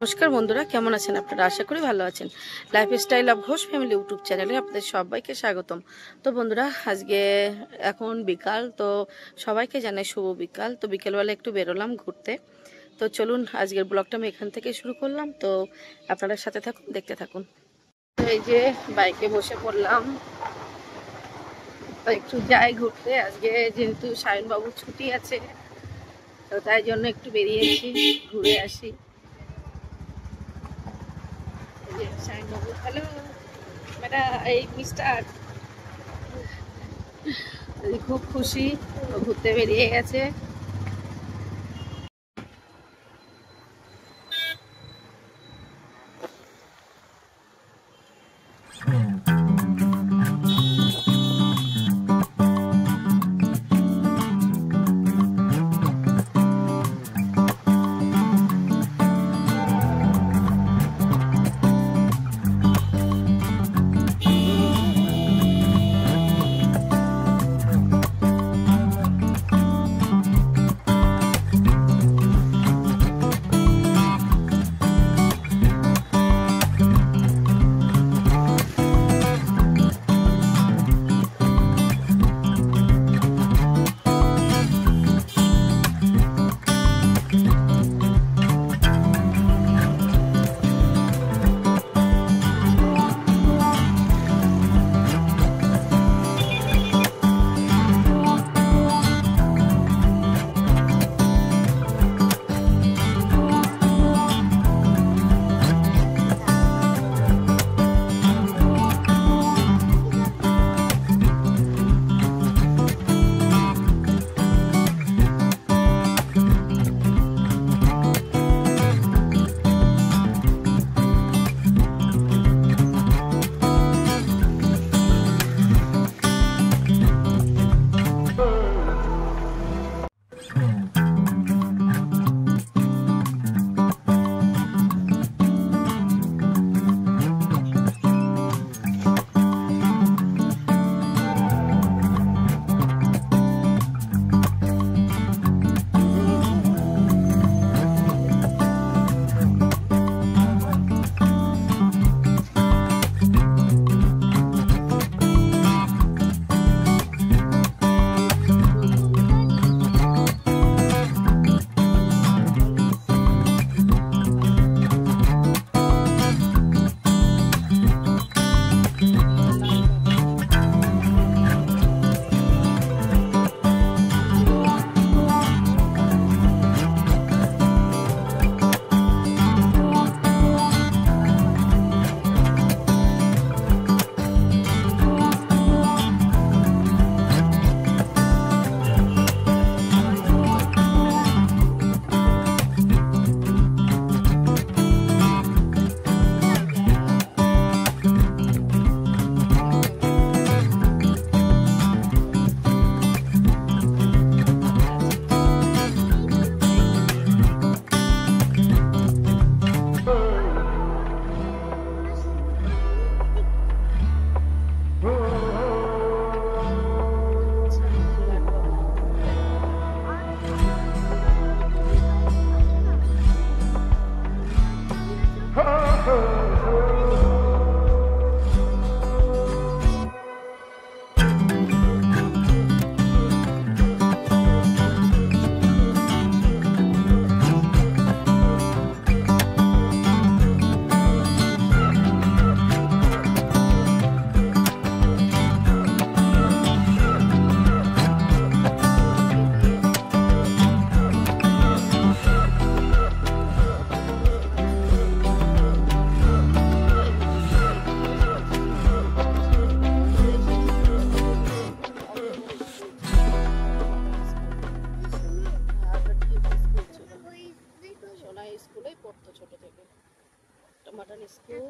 নমস্কার বন্ধুরা, কেমন আছেন আপনারা? আশা করি ভালো আছেন। Lifestyle of Ghosh family YouTube চ্যানেলে আপনাদের সবাইকে স্বাগতম। তো বন্ধুরা, আজকে এখন বিকাল, তো সবাইকে জানাই শুভ বিকাল। তো বিকেলবেলা একটু বেরোলাম ঘুরতে। তো চলুন, আজকের ব্লগটা আমি এখান থেকে শুরু করলাম। তো আপনারা সাথে থাকুন, দেখতে থাকুন। তো এই যে বাইকে বসে পড়লাম, তো একটু যাই ঘুরতে। আজকে যেহেতু সায়নবাবুর ছুটি আছে, তো তাই জন্য একটু বেরিয়েছি, ঘুরে আসি। হ্যালো ম্যাডাম, এই মিস্টার খুব খুশি, ঘুরতে বেরিয়ে গেছে। স্কুলেই পড়তো ছোট থেকে, টমাটান স্কুল।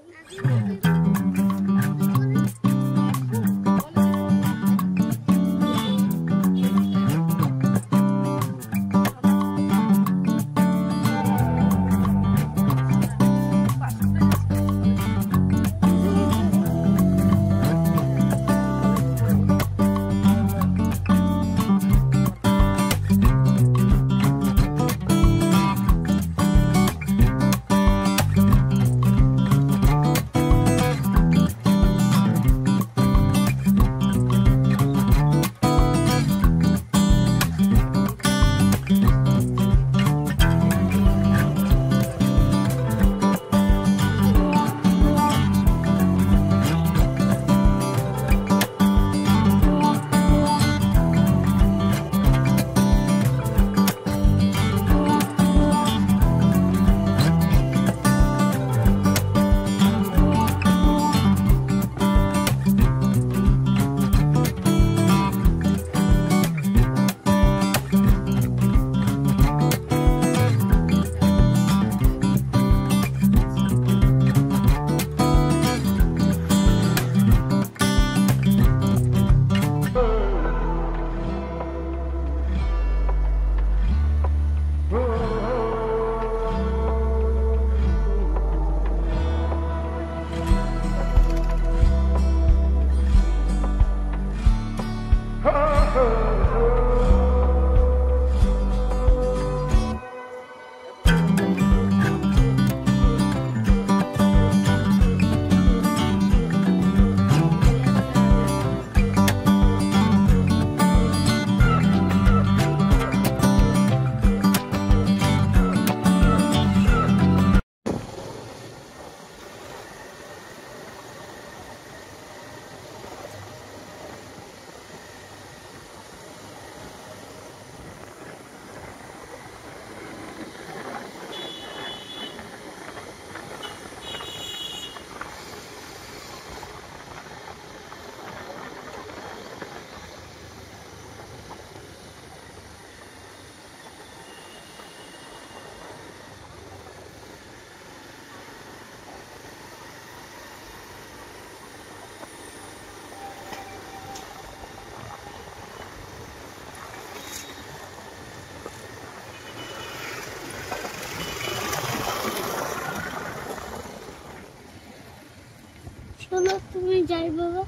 চলো তুমি যাই বাবা,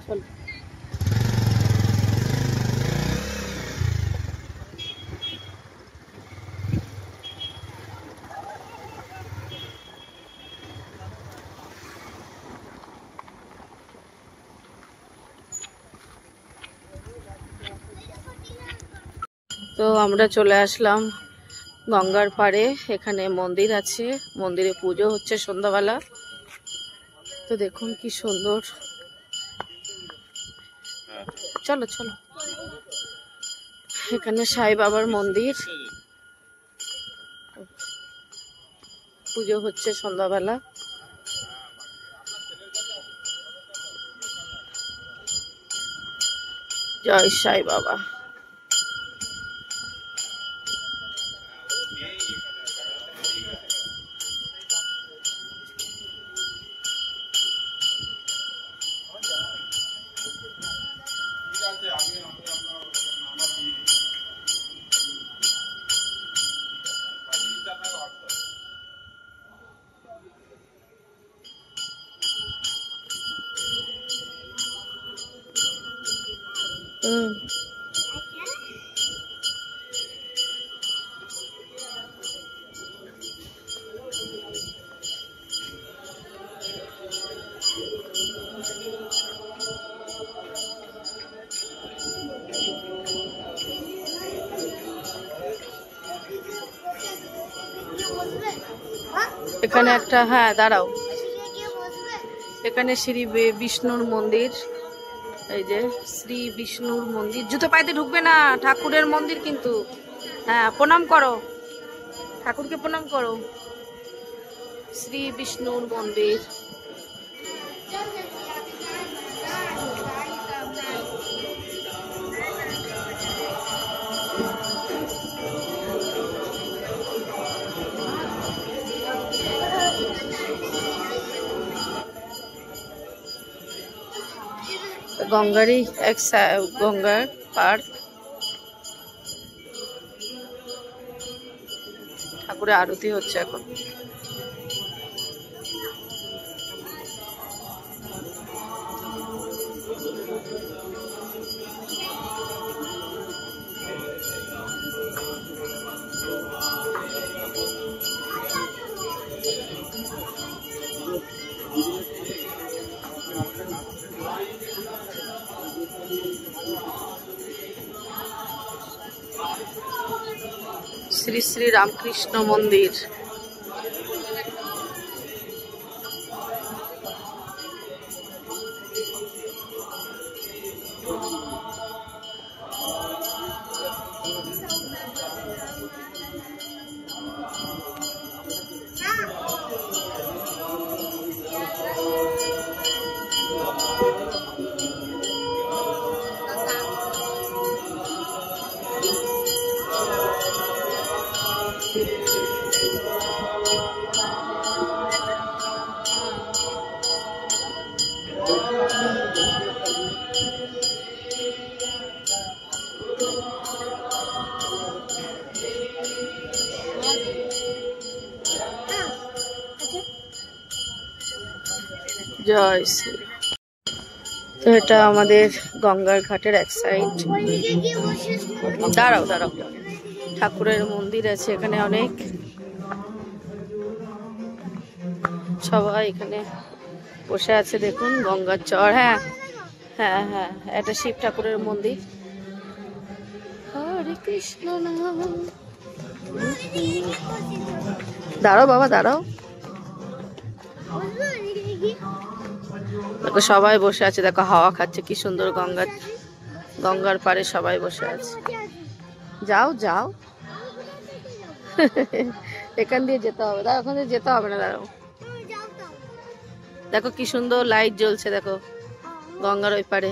চলো। তো আমরা চলে আসলাম গঙ্গার পাড়ে। এখানে মন্দির আছে, মন্দিরে পুজো হচ্ছে সন্ধ্যাবেলা। তো দেখুন কি সুন্দর। চলো চলো, এখানে সাই বাবার মন্দির, পুজো হচ্ছে সন্ধ্যাবেলা। জয় সাই বাবা। এখানে একটা, হ্যাঁ দাঁড়াও, এখানে শ্রী বিষ্ণুর মন্দির। এই যে শ্রী বিষ্ণুর মন্দির, জুতো পাইতে ঢুকবে না, ঠাকুরের মন্দির কিন্তু। হ্যাঁ প্রণাম করো, ঠাকুরকে প্রণাম করো। শ্রী বিষ্ণুর মন্দির। গঙ্গারই গঙ্গার পার্ক। ঠাকুরের আরতি হচ্ছে এখন। শ্রী শ্রী রামকৃষ্ণ মন্দির। জয় শ্রী। তো এটা আমাদের গঙ্গার ঘাটের এক সাইড। দাঁড়াও দাঁড়াও, ঠাকুরের মন্দির আছে এখানে অনেক, সবাই এখানে বসে আছে। দেখুন গঙ্গার চর। হ্যাঁ হ্যাঁ হ্যাঁ, এটা শিব ঠাকুরের মন্দির। হরে কৃষ্ণ নাম। দাঁড়াও বাবা দাঁড়াও। দেখো সবাই বসে আছে, দেখো হাওয়া খাচ্ছে কি সুন্দর। গঙ্গার পাড়ে সবাই বসে আছে। যাও যাও, এখান দিয়ে যেতে হবে। দাঁড়াও, ওখান দিয়ে যেতে হবে না, দাঁড়াও। দেখো কি সুন্দর লাইট জ্বলছে, দেখো গঙ্গার ওই পারে।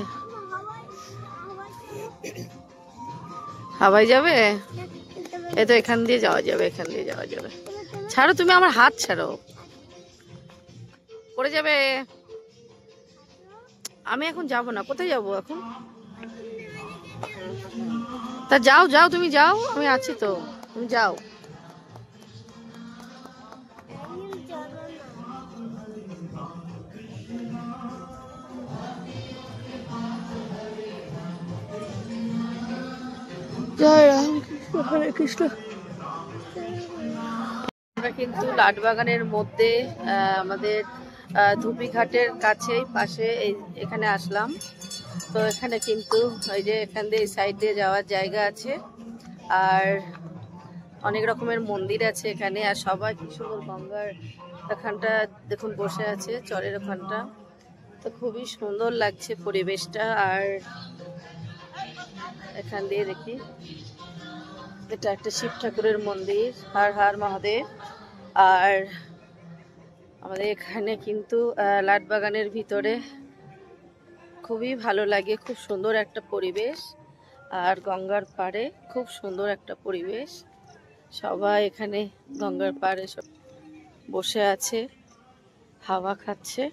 হাওয়াই যাবে, এই তো এখান দিয়ে যাওয়া যাবে, এখান দিয়ে যাওয়া যাবে। ছাড়ো তুমি আমার হাত ছাড়ো, পড়ে যাবে। আমি এখন যাব না, কোথায় যাব এখন? তা যাও যাও, তুমি যাও, আমি আছি তো, তুমি যাও। জয় রাম কৃষ্ণ, হরে কৃষ্ণ। আমরা কিন্তু লাটবাগানের মধ্যে আমাদের ধুপিঘাটের কাছেই পাশে এখানে আসলাম। তো এখানে কিন্তু ওই যে এখান দিয়ে সাইড দিয়ে যাওয়ার জায়গা আছে, আর অনেক রকমের মন্দির আছে এখানে। আর সবাই কি সুন্দর গঙ্গার এখানটা দেখুন বসে আছে, চরের ওখানটা। তো খুবই সুন্দর লাগছে পরিবেশটা। আর এখান দিয়ে দেখি এটা একটা শিব ঠাকুরের মন্দির, হর হর মহাদেব। আর আমাদের এখানে কিন্তু লাটবাগানের ভিতরে খুবই ভালো লাগে, খুব সুন্দর একটা পরিবেশ। আর গঙ্গার পাড়ে খুব সুন্দর একটা পরিবেশ। সবাই এখানে গঙ্গার পাড়ে সব বসে আছে, হাওয়া খাচ্ছে।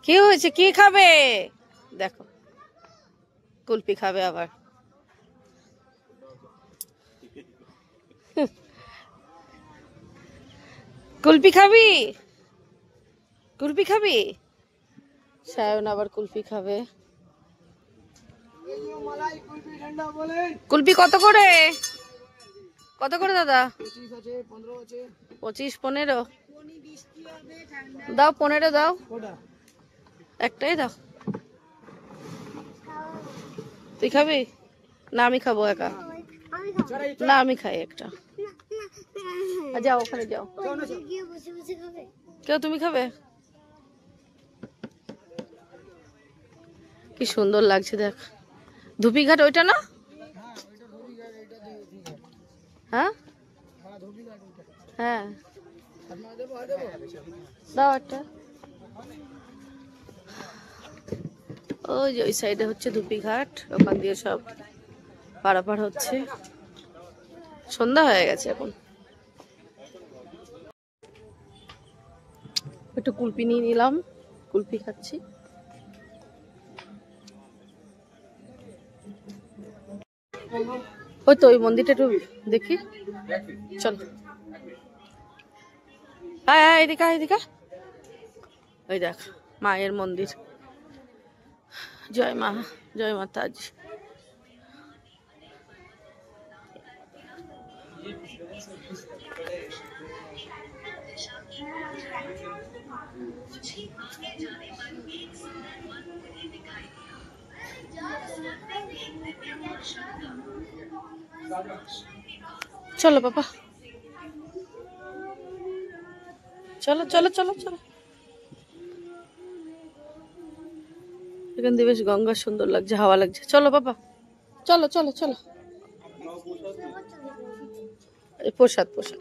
কি হয়েছে, কি খাবে? দেখো কুলপি খাবে আবার। কুলপি খাবি? কুলপি খাবি? সায়ন আবার কুলপি খাবে। কুলপি কত করে? কত করে দাদা? 25 15 দাও, 15 দাও, একটাই দাও। তুই খাবি না? আমি খাবো একা। না আমি খাই একটা। যাও ওখানে যাও। কেউ তুমি খাবে? কি সুন্দর লাগছে দেখ। ধুপিঘাট ওইটা না? হ্যাঁ হ্যাঁ দাও একটা। ওই যে ওই সাইডে হচ্ছে ধুপিঘাট, ওখান দিয়ে সব পারাপার হচ্ছে। সন্ধ্যা হয়ে গেছে এখন। একটু কুলপি নিয়ে নিলাম, কুলপি খাচ্ছি। ওই তো ওই মন্দিরটা একটু দেখি, চল। হ্যাঁ হ্যাঁ এদিকে এদিকে। ওই দেখ মায়ের মন্দির। জয় মা, জয় মাতাজি। চলো বাবা, চলো চলো চলো চলো। এখান দিয়ে বেশ গঙ্গা সুন্দর লাগছে, হাওয়া লাগছে। চলো বাবা, চলো চলো চলো। প্রসাদ প্রসাদ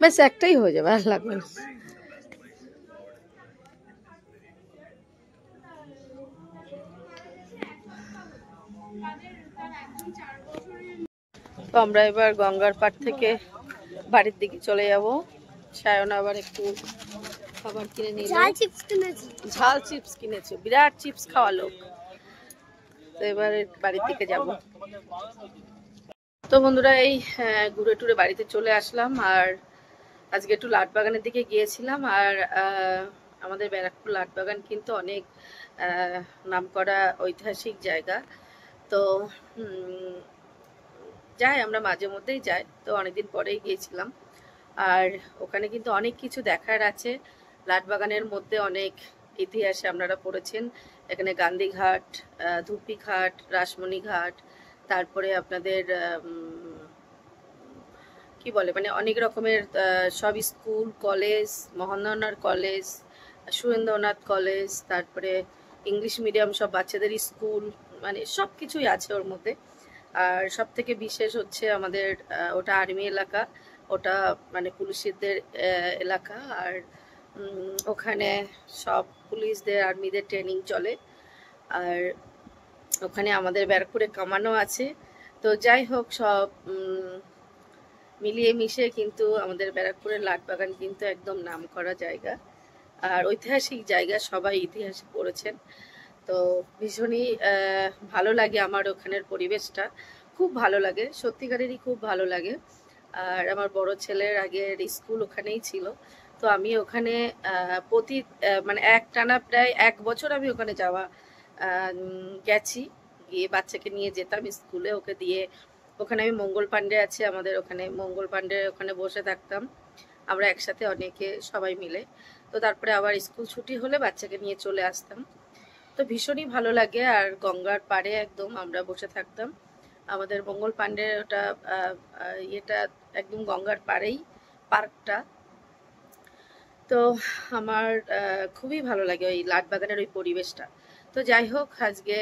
ব্যাস একটাই হয়ে যাবে, আর লাগবে না। তো আমরা এবার গঙ্গার পাড় থেকে বাড়ির দিকে চলে যাব। সায়ন আবার একটু খাবার কিনে নিল, ঝাল চিপস কিনেছে, বিরাট চিপস খাওয়া লোক। তো এবার বাড়ির দিকে যাব। তো বন্ধুরা এই ঘুরে টুরে বাড়িতে চলে আসলাম। আর আজকে একটু লাটবাগানের দিকে গিয়েছিলাম। আর আমাদের ব্যারাকপুর লাটবাগান কিন্তু অনেক নামকরা ঐতিহাসিক জায়গা। তো যাই, আমরা মাঝে মধ্যেই যাই। তো অনেকদিন পরেই গিয়েছিলাম। আর ওখানে কিন্তু অনেক কিছু দেখার আছে। লাটবাগানের মধ্যে অনেক ইতিহাসে আপনারা পড়েছেন। এখানে গান্ধীঘাট, ধুপিঘাট, রাসমণি ঘাট, তারপরে আপনাদের কি বলে মানে অনেক রকমের সব school college, Mahendranath college, Surendranath college, তারপরে ইংলিশ মিডিয়াম সব বাচ্চাদের স্কুল, মানে সব কিছুই আছে ওর মধ্যে। আর সব থেকে বিশেষ হচ্ছে আমাদের ওটা আর্মি এলাকা, ওটা মানে পুলিশদের এলাকা। আর ওখানে সব পুলিশদের আর্মিদের ট্রেনিং চলে। আর ওখানে আমাদের ব্যারাকপুরে কামানও আছে। তো যাই হোক, সব মিলিয়ে মিশে কিন্তু আমাদের ব্যারাকপুরের লাটবাগান কিন্তু একদম নামকরা জায়গা আর ঐতিহাসিক জায়গা। সবাই ইতিহাসে পড়েছেন। তো ভীষণই ভালো লাগে আমার ওখানের পরিবেশটা, খুব ভালো লাগে, সত্যিকারেরই খুব ভালো লাগে। আর আমার বড় ছেলের আগের স্কুল ওখানেই ছিল। তো আমি ওখানে প্রতি মানে একটানা প্রায় 1 বছর আমি ওখানে যাওয়া গেছি, গিয়ে বাচ্চাকে নিয়ে যেতাম স্কুলে, ওকে দিয়ে ওখানে আমি মঙ্গল পাণ্ডে আছে আমাদের ওখানে, মঙ্গল পাণ্ডে ওখানে বসে থাকতাম আমরা একসাথে অনেকে সবাই মিলে। তো তারপরে আবার স্কুল ছুটি হলে বাচ্চাকে নিয়ে চলে আসতাম। তো ভীষণই ভালো লাগে। আর গঙ্গার পাড়ে একদম আমরা বসে থাকতাম, আমাদের মঙ্গল পাণ্ডের ওটা ইয়েটা একদম গঙ্গার পাড়েই পার্কটা। তো আমার খুবই ভালো লাগে ওই লাটবাগানের ওই পরিবেশটা। তো যাই হোক, আজকে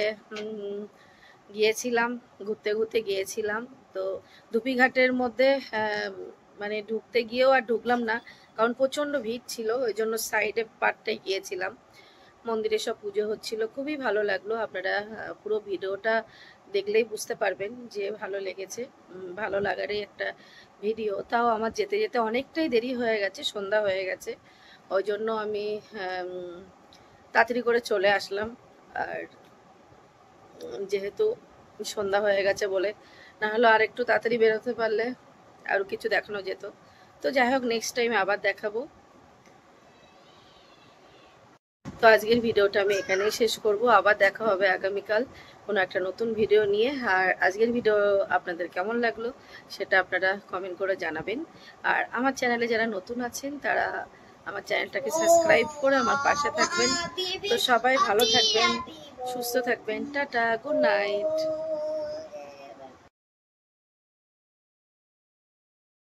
গিয়েছিলাম, ঘুরতে ঘুরতে গিয়েছিলাম। তো ধুপিঘাটের মধ্যে মানে ঢুকতে গিয়েও আর ঢুকলাম না, কারণ প্রচণ্ড ভিড় ছিল, ওই জন্য সাইডে পার্টটায় গিয়েছিলাম। মন্দিরে সব পুজো হচ্ছিল, খুবই ভালো লাগলো। আপনারা পুরো ভিডিওটা দেখলেই বুঝতে পারবেন যে ভালো লেগেছে, ভালো লাগারই একটা ভিডিও। তাও আমার যেতে যেতে অনেকটাই দেরি হয়ে গেছে, সন্ধ্যা হয়ে গেছে, ওই জন্য আমি তাড়াতাড়ি করে চলে আসলাম। আর যেহেতু সন্ধ্যা হয়ে গেছে বলে, না হলে আর একটু তাড়াতাড়ি বেরোতে পারলে আরও কিছু দেখানো যেত। তো যাই হোক, নেক্সট টাইম আবার দেখাবো। তো আজকের ভিডিওটা আমি এখানেই শেষ করব, আবার দেখা হবে আগামীকাল কোনো একটা নতুন ভিডিও নিয়ে। আর আজকের ভিডিও আপনাদের কেমন লাগলো সেটা আপনারা কমেন্ট করে জানাবেন। আর আমার চ্যানেলে যারা নতুন আছেন তারা আমার চ্যানেলটাকে সাবস্ক্রাইব করে আমার পাশে থাকবেন। তো সবাই ভালো থাকবেন, সুস্থ থাকবেন, টাটা, গুড নাইট।